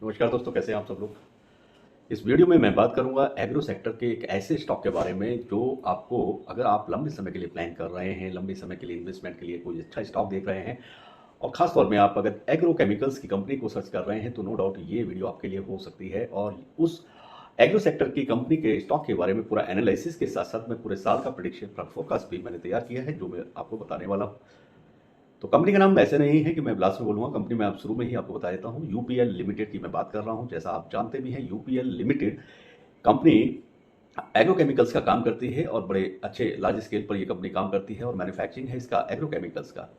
नमस्कार दोस्तों, कैसे हैं आप सब लोग। इस वीडियो में मैं बात करूंगा एग्रो सेक्टर के एक ऐसे स्टॉक के बारे में जो आपको, अगर आप लंबे समय के लिए प्लान कर रहे हैं, लंबे समय के लिए इन्वेस्टमेंट के लिए कोई अच्छा स्टॉक देख रहे हैं और खास तौर में आप अगर एग्रो केमिकल्स की कंपनी को सर्च कर रहे हैं तो नो डाउट ये वीडियो आपके लिए हो सकती है। और उस एग्रो सेक्टर की कंपनी के स्टॉक के बारे में पूरा एनालिसिस के साथ साथ में पूरे साल का प्रेडिक्शन फोरकास्ट भी मैंने तैयार किया है, जो मैं आपको बताने वाला हूँ। तो कंपनी का नाम ऐसे नहीं है कि मैं लास्ट में बोलूँगा, कंपनी मैं आप शुरू में ही आपको बता देता हूँ। यूपीएल लिमिटेड की मैं बात कर रहा हूँ। जैसा आप जानते भी हैं, यूपीएल लिमिटेड कंपनी एग्रोकेमिकल्स का काम करती है और बड़े अच्छे लार्ज स्केल पर ये कंपनी काम करती है और मैन्युफैक्चरिंग है इसका एग्रोकेमिकल्स का।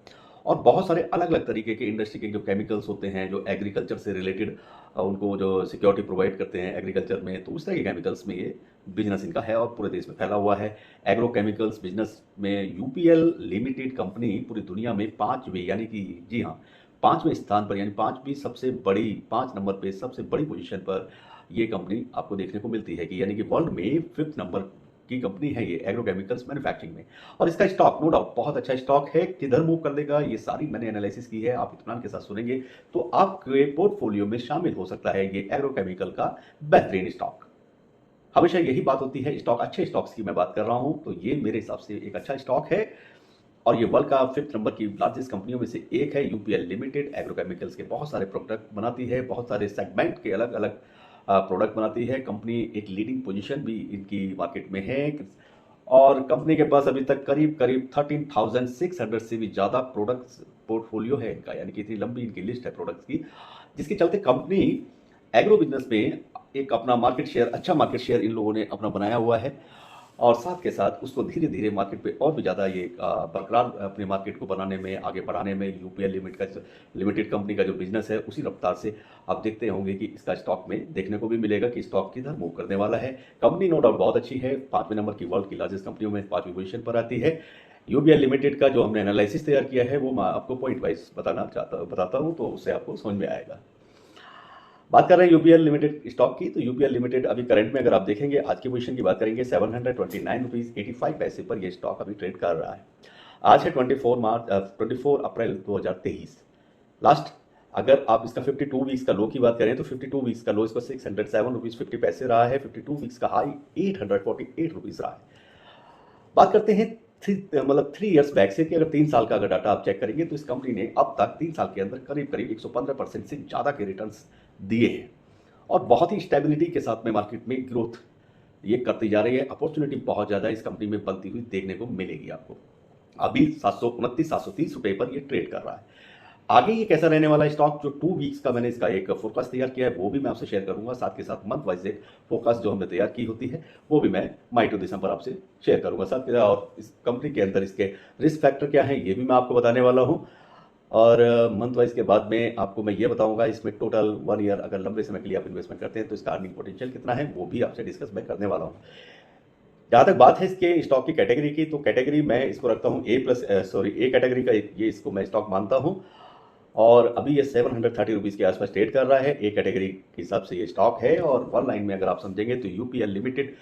और बहुत सारे अलग अलग तरीके के इंडस्ट्री के जो केमिकल्स होते हैं, जो एग्रीकल्चर से रिलेटेड उनको जो सिक्योरिटी प्रोवाइड करते हैं एग्रीकल्चर में, तो उस तरह के केमिकल्स में ये बिजनेस इनका है और पूरे देश में फैला हुआ है। एग्रोकेमिकल्स बिजनेस में यूपीएल लिमिटेड कंपनी पूरी दुनिया में पाँचवें, यानी कि जी हाँ, पाँचवें स्थान पर, यानी पाँचवीं सबसे बड़ी, 5 नंबर पे सबसे बड़ी पोजीशन पर ये कंपनी आपको देखने को मिलती है कि यानी कि वर्ल्ड में 5th नंबर की कंपनी है ये एग्रोकेमिकल्स मैन्युफैक्चरिंग में। और इसका स्टॉक नो डाउट बहुत अच्छा स्टॉक है। किधर मूव कर देगा ये सारी मैंने एनालिसिस की है, आप इत्मीनान के साथ सुनेंगे तो आपके पोर्टफोलियो में शामिल हो सकता है ये एग्रोकेमिकल का बेहतरीन स्टॉक। हमेशा यही बात होती है, स्टॉक, अच्छे स्टॉक्स की मैं बात कर रहा हूं, तो ये मेरे हिसाब से एक अच्छा स्टॉक है। और ये वर्ल्ड का 5th नंबर की लार्जेस्ट कंपनियों में से एक है। यूपीएल लिमिटेड एग्रोकेमिकल्स के बहुत सारे प्रोडक्ट बनाती है, बहुत सारे सेगमेंट के अलग अलग प्रोडक्ट बनाती है कंपनी। एक लीडिंग पोजीशन भी इनकी मार्केट में है और कंपनी के पास अभी तक करीब करीब 13,600 से भी ज़्यादा प्रोडक्ट्स पोर्टफोलियो है इनका, यानी कि इतनी लंबी इनकी लिस्ट है प्रोडक्ट्स की, जिसके चलते कंपनी एग्रो बिजनेस में एक अपना मार्केट शेयर, अच्छा मार्केट शेयर इन लोगों ने अपना बनाया हुआ है। और साथ के साथ उसको धीरे धीरे मार्केट पे और भी ज़्यादा ये बरकरार अपने मार्केट को बनाने में, आगे बढ़ाने में यूपीएल लिमिटेड कंपनी का जो बिजनेस है उसी रफ्तार से आप देखते होंगे कि इसका स्टॉक में देखने को भी मिलेगा कि स्टॉक किधर मूव करने वाला है। कंपनी नो डाउट बहुत अच्छी है, 5वें नंबर की वर्ल्ड की लार्जेस्ट कंपनियों में 5वीं पोजीशन पर आती है। यूपीएल लिमिटेड का जो हमने एनालिसिस तैयार किया है वो मैं आपको पॉइंट वाइज बताता हूँ, तो उससे आपको समझ में आएगा। बात कर रहे हैं यूपीएल लिमिटेड स्टॉक की, तो यूपीएल लिमिटेड अभी करंट में अगर आप देखेंगे, आज की पोजीशन की बात करेंगे, 729 रुपीज़ 85 पैसे पर यह स्टॉक अभी ट्रेड कर रहा है। आज है 24 अप्रैल 2023। लास्ट, अगर आप इसका 52 वीक्स का लो की बात करें तो 52 वीक्स का लो इसका 607 रुपीज़ 50 पैसे रहा है। 52 वीक्स का हाई 848 रुपीज़ रहा है। बात करते हैं मतलब 3 ईयर्स बैक से, कि अगर 3 साल का अगर डाटा आप चेक करेंगे तो इस कंपनी ने अब तक 3 साल के अंदर करीब करीब 115% से ज़्यादा के रिटर्न्स दिए हैं और बहुत ही स्टेबिलिटी के साथ में मार्केट में ग्रोथ ये करती जा रही है। अपॉर्चुनिटी बहुत ज़्यादा इस कंपनी में बनती हुई देखने को मिलेगी आपको। अभी 729 730 रुपये पर ये ट्रेड कर रहा है। आगे ये कैसा रहने वाला स्टॉक, जो 2 वीक्स का मैंने इसका एक फोरकास्ट तैयार किया है वो भी मैं आपसे शेयर करूंगा, साथ के साथ मंथ वाइज एक फोरकास्ट जो हमने तैयार की होती है वो भी मैं मई टू दिसंबर आपसे शेयर करूंगा साथ के साथ। और इस कंपनी के अंदर इसके रिस्क फैक्टर क्या है ये भी मैं आपको बताने वाला हूँ। और मंथ वाइज के बाद में आपको मैं ये बताऊंगा इसमें टोटल 1 ईयर अगर लंबे समय के लिए आप इन्वेस्टमेंट करते हैं तो इसका अर्निंग पोटेंशियल कितना है वो भी आपसे डिस्कस मैं करने वाला हूँ। जहाँ तक बात है इसके स्टॉक की कैटेगरी की, तो कैटेगरी मैं इसको रखता हूँ ए कैटेगरी का, ये इसको मैं स्टॉक मानता हूँ। और अभी ये 730 रुपीज़ के आसपास ट्रेड कर रहा है। ए कैटेगरी के हिसाब से ये स्टॉक है और वन लाइन में अगर आप समझेंगे तो यूपीएल लिमिटेड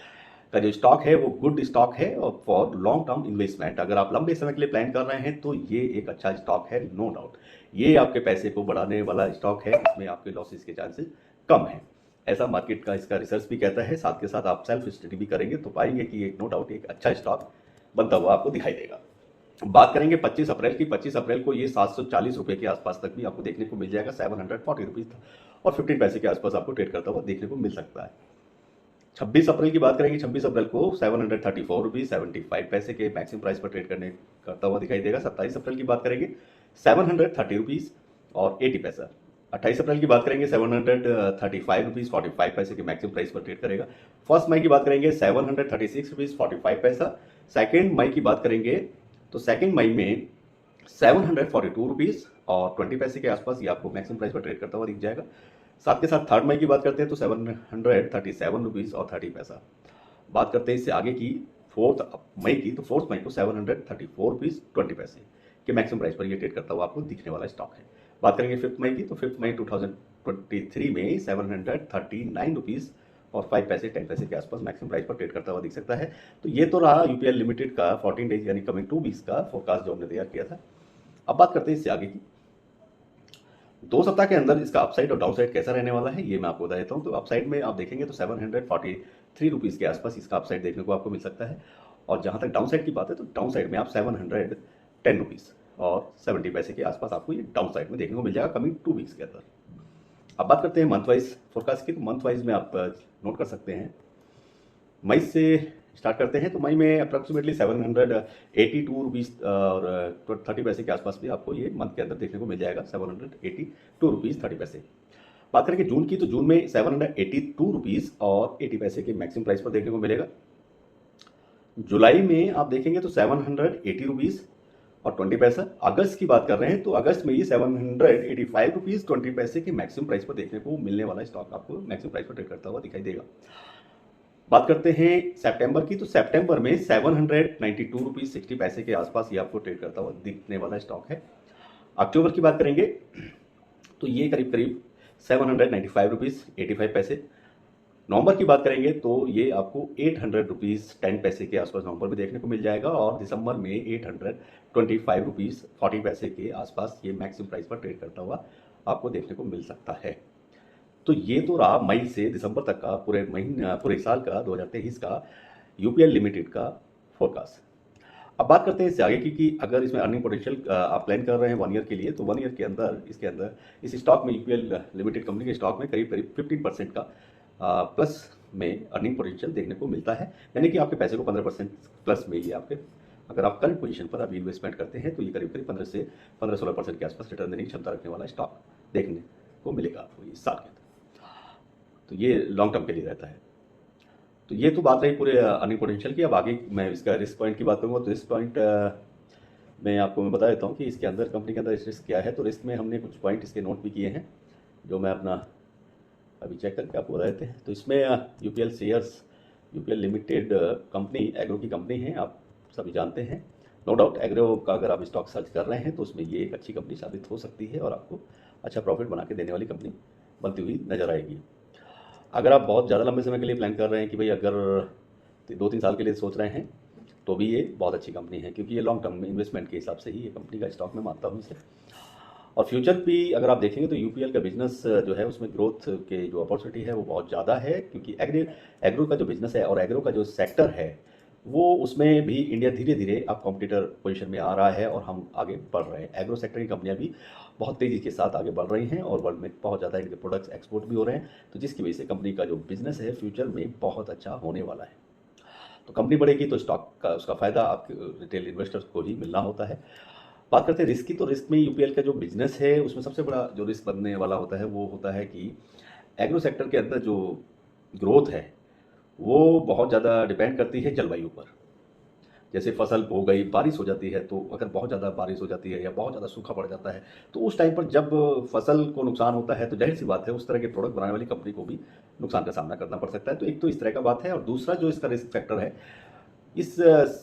का जो स्टॉक है वो गुड स्टॉक है और फॉर लॉन्ग टर्म इन्वेस्टमेंट, अगर आप लंबे समय के लिए प्लान कर रहे हैं तो ये एक अच्छा स्टॉक है, नो डाउट। ये आपके पैसे को बढ़ाने वाला स्टॉक है, इसमें आपके लॉसेस के चांसेस कम है, ऐसा मार्केट का इसका रिसर्च भी कहता है। साथ के साथ आप सेल्फ स्टडी भी करेंगे तो पाएंगे कि एक नो डाउट एक अच्छा स्टॉक बनता हुआ आपको दिखाई देगा। बात करेंगे 25 अप्रैल की, 25 अप्रैल को ये 740 रुपये के आसपास तक भी आपको देखने को मिल जाएगा, 740 रुपीज़ और 15 पैसे के आसपास आपको ट्रेड करता हुआ देखने को मिल सकता है। 26 अप्रैल की बात करेंगे, 26 अप्रैल को 734 रुपीज़ 75 पैसे के मैक्सिमम प्राइस पर ट्रेड करता हुआ दिखाई देगा। 27 अप्रैल की बात करेंगे 730 रुपीज़ और 80 पैसा। 28 अप्रैल की बात करेंगे 735 रुपीज़ 45 पैसे के मैक्सिमम प्राइस पर ट्रेड करेगा। 1 मई की बात करेंगे 736 रुपीज़ 45 पैसा। 2 मई की बात करेंगे तो 2 मई में 742 रुपीज़ और 20 पैसे के आसपास ये आपको मैक्सिमम प्राइस पर ट्रेड करता हुआ दिख जाएगा। साथ के साथ 3 मई की बात करते हैं तो 737 रुपीज़ और 30 पैसा। बात करते हैं इससे आगे की 4 मई की, तो 4 मई को 734 रुपीज़ 20 पैसे के मैक्सिमम प्राइस पर ये ट्रेड करता हुआ आपको दिखने वाला स्टॉक है। बात करेंगे 5 मई की, तो 5 मई 2023 में 739 रुपीज़ और 5 पैसे 10 पैसे के आसपास मैक्सिमम प्राइस पर ट्रेड करता हुआ दिख सकता है। तो ये तो रहा यूपीएल लिमिटेड का 14 डेज यानी कमिंग 2 वीक्स का फोरकास्ट जो हमने तैयार किया था। अब बात करते हैं इससे आगे की। 2 सप्ताह के अंदर इसका अपसाइड और डाउनसाइड कैसा रहने वाला है ये मैं आपको बता देता हूँ। तो अपसाइड में आप देखेंगे तो 743 रुपीज़ के आसपास इसका अपसाइड देखने को आपको मिल सकता है, और जहाँ तक डाउन साइड की बात है तो डाउन साइड में आप 710 रुपीज़ और 70 पैसे के आसपास आपको ये डाउन साइड में देखने को मिल जाएगा कमिंग 2 वीक्स के अंदर। अब बात करते हैं मंथ वाइज फोरकास्ट की। तो मंथ वाइज में आप नोट कर सकते हैं, मई से स्टार्ट करते हैं। तो मई में अप्रॉक्सीमेटली 782 रुपीज़ और 30 पैसे के आसपास भी आपको ये मंथ के अंदर देखने को मिल जाएगा, 782 रुपीज़ 30 पैसे। बात करेंगे जून की, तो जून में 782 रुपीज़ और 80 पैसे के मैक्सिमम प्राइस पर देखने को मिलेगा। जुलाई में आप देखेंगे तो 780 रुपीज़ और 20 पैसा। अगस्त की बात कर रहे हैं तो अगस्त में ये 785 रुपीज़ 20 पैसे के मैक्सिमम प्राइस पर देखने को मिलने वाला स्टॉक आपको मैक्सिमम प्राइस पर ट्रेड करता हुआ दिखाई देगा। बात करते हैं सितंबर की, तो सितंबर में 792 रुपीज़ 60 पैसे के आसपास ये आपको ट्रेड करता हुआ दिखने वाला स्टॉक है। अक्टूबर की बात करेंगे तो ये करीब करीब 795 रुपीज़ 85 पैसे। नवंबर की बात करेंगे तो ये आपको 800 रुपीज़ 10 पैसे के आसपास नवंबर में देखने को मिल जाएगा, और दिसंबर में 825 रुपीज़ 40 पैसे के आसपास ये मैक्सिमम प्राइस पर ट्रेड करता हुआ आपको देखने को मिल सकता है। तो ये तो रहा मई से दिसंबर तक का पूरे साल का 2023 का यूपीएल लिमिटेड का फोरकास्ट। अब बात करते हैं इससे आगे की कि अगर इसमें अर्निंग पोटेंशियल आप प्लान कर रहे हैं 1 ईयर के लिए, तो 1 ईयर के अंदर इसके अंदर इस स्टॉक में यूपीएल लिमिटेड कंपनी के स्टॉक में करीब करीब 15% का प्लस में अर्निंग पोटेंशियल देखने को मिलता है। यानी कि आपके पैसे को 15% प्लस में ये आपके, अगर आप करंट पोजीशन पर अभी इन्वेस्टमेंट करते हैं तो ये करीब करीब 15 से 15-16% के आसपास रिटर्न देने की क्षमता रखने वाला स्टॉक देखने को मिलेगा आपको इस साल के अंदर। तो ये लॉन्ग टर्म के लिए रहता है। तो ये तो बात रही पूरे अर्निंग पोटेंशियल की। अब आगे मैं इसका रिस्क पॉइंट की बात करूँगा तो रिस्क पॉइंट मैं आपको बता देता हूँ कि इसके अंदर कंपनी के अंदर रिस्क क्या है। तो रिस्क में हमने कुछ पॉइंट इसके नोट भी किए हैं जो मैं अपना अभी चेक करके आपको बता देते हैं। तो इसमें UPL shares, UPL limited company agro की कंपनी है, आप सभी जानते हैं। नो डाउट एग्रो का अगर आप स्टॉक सर्च कर रहे हैं तो उसमें ये एक अच्छी कंपनी साबित हो सकती है और आपको अच्छा प्रॉफिट बना के देने वाली कंपनी बनती हुई नजर आएगी। अगर आप बहुत ज़्यादा लंबे समय के लिए प्लान कर रहे हैं कि भाई अगर 2-3 साल के लिए सोच रहे हैं तो भी ये बहुत अच्छी कंपनी है, क्योंकि ये लॉन्ग टर्म में इन्वेस्टमेंट के हिसाब से ही ये कंपनी का स्टॉक में मानता हूँ इसे। और फ्यूचर भी अगर आप देखेंगे तो यूपीएल का बिजनेस जो है उसमें ग्रोथ के जो अपॉर्चुनिटी है वो बहुत ज़्यादा है, क्योंकि एग्रो का जो बिजनेस है और एग्रो का जो सेक्टर है वो उसमें भी इंडिया धीरे धीरे अब कॉम्पिटिटर पोजीशन में आ रहा है और हम आगे बढ़ रहे हैं। एग्रो सेक्टर की कंपनियां भी बहुत तेज़ी के साथ आगे बढ़ रही हैं और वर्ल्ड में बहुत ज़्यादा इनके प्रोडक्ट्स एक्सपोर्ट भी हो रहे हैं। तो जिसकी वजह से कंपनी का जो बिजनेस है फ्यूचर में बहुत अच्छा होने वाला है। तो कंपनी बढ़ेगी तो स्टॉक का उसका फ़ायदा आपके रिटेल इन्वेस्टर्स को ही मिलना होता है। बात करते हैं रिस्क की, तो रिस्क में यूपीएल का जो बिजनेस है उसमें सबसे बड़ा जो रिस्क बनने वाला होता है वो होता है कि एग्रो सेक्टर के अंदर जो ग्रोथ है वो बहुत ज़्यादा डिपेंड करती है जलवायु पर। जैसे फसल हो गई, बारिश हो जाती है, तो अगर बहुत ज़्यादा बारिश हो जाती है या बहुत ज़्यादा सूखा पड़ जाता है तो उस टाइम पर जब फसल को नुकसान होता है तो जाहिर सी बात है उस तरह के प्रोडक्ट बनाने वाली कंपनी को भी नुकसान का सामना करना पड़ सकता है। तो एक तो इस तरह का बात है, और दूसरा जो इसका रिस्क फैक्टर है इस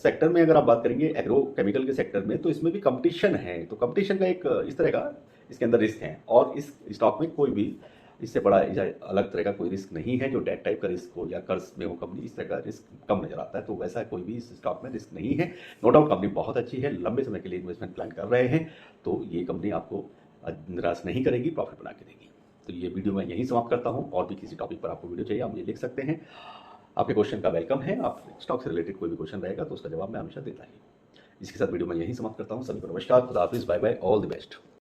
सेक्टर में अगर आप बात करेंगे एग्रो केमिकल के सेक्टर में, तो इसमें भी कंपटीशन है। तो कंपटीशन का एक इस तरह का इसके अंदर रिस्क है, और इस स्टॉक में कोई भी इससे बड़ा अलग तरह का कोई रिस्क नहीं है। जो डेट टाइप का रिस्क हो या कर्ज में हो कंपनी, इस तरह का रिस्क कम नजर आता है। तो वैसा कोई भी इस स्टॉक में रिस्क नहीं है। नो डाउट कंपनी बहुत अच्छी है, लंबे समय के लिए इन्वेस्टमेंट प्लान कर रहे हैं तो ये कंपनी आपको निराश नहीं करेगी, प्रॉफिट बना के देगी। तो ये वीडियो मैं यहीं समाप्त करता हूँ। और भी किसी टॉपिक पर आपको वीडियो चाहिए आप मुझे लिख सकते हैं, आपके क्वेश्चन का वेलकम है। आप स्टॉक से रिलेटेड कोई भी क्वेश्चन रहेगा तो उसका जवाब मैं हमेशा देता ही। इसके साथ वीडियो मैं यहीं समाप्त करता हूँ। सभी को नमस्कार, खुदा हाफिज़, bye bye, all the best.